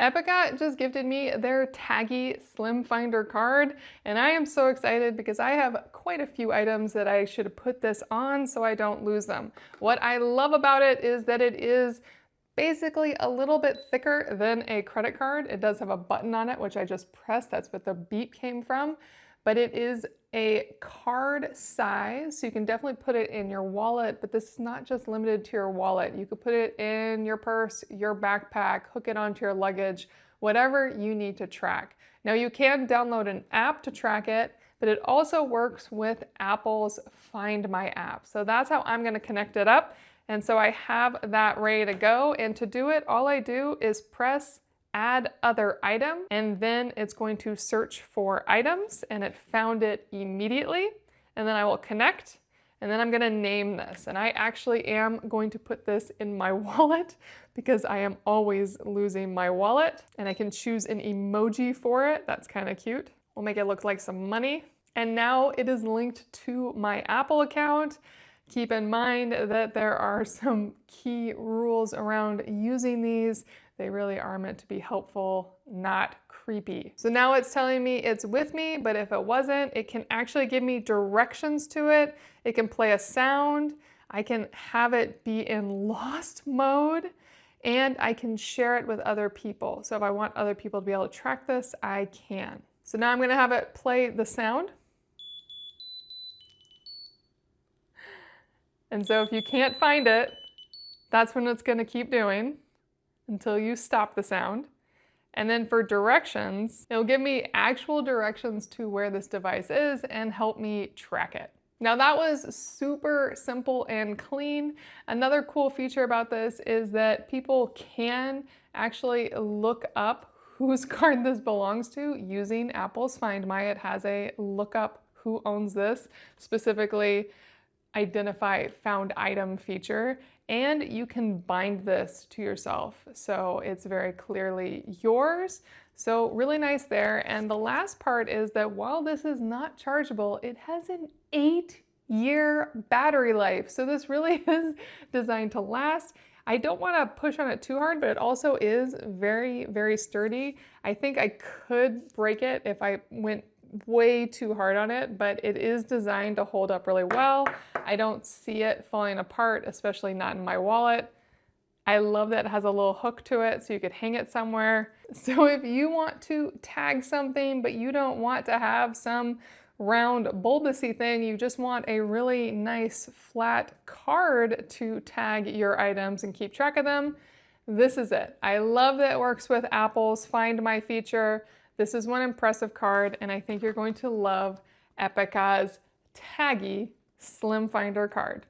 Epicka just gifted me their Taggy Slim Finder card, and I am so excited because I have quite a few items that I should put this on so I don't lose them. What I love about it is that it is basically a little bit thicker than a credit card. It does have a button on it, which I just pressed. That's what the beep came from. But it is a card size, so you can definitely put it in your wallet, but this is not just limited to your wallet. You could put it in your purse, your backpack, hook it onto your luggage, whatever you need to track. Now you can download an app to track it, but it also works with Apple's Find My app. So that's how I'm gonna connect it up. And so I have that ready to go. And to do it, all I do is press add other item, and then it's going to search for items, and it found it immediately. And then I will connect, and then I'm gonna name this. And I actually am going to put this in my wallet because I am always losing my wallet, and I can choose an emoji for it. That's kind of cute. We'll make it look like some money. And now it is linked to my Apple account. Keep in mind that there are some key rules around using these. They really are meant to be helpful, not creepy. So now it's telling me it's with me, but if it wasn't, it can actually give me directions to it. It can play a sound. I can have it be in lost mode, and I can share it with other people. So if I want other people to be able to track this, I can. So now I'm gonna have it play the sound. And so if you can't find it, that's when it's gonna keep doing until you stop the sound. And then for directions, it'll give me actual directions to where this device is and help me track it. Now that was super simple and clean. Another cool feature about this is that people can actually look up whose card this belongs to using Apple's Find My. It has a look up who owns this, specifically identify found item feature, and you can bind this to yourself. So it's very clearly yours. So really nice there. And the last part is that while this is not chargeable, it has an 8-year battery life. So this really is designed to last. I don't want to push on it too hard, but it also is very, very sturdy. I think I could break it if I went way too hard on it, but it is designed to hold up really well. I don't see it falling apart, especially not in my wallet. I love that it has a little hook to it so you could hang it somewhere. So if you want to tag something, but you don't want to have some round bulbousy thing, you just want a really nice flat card to tag your items and keep track of them, this is it. I love that it works with Apple's Find My feature. This is one impressive card, and I think you're going to love Epicka's Taggy Slim Finder card.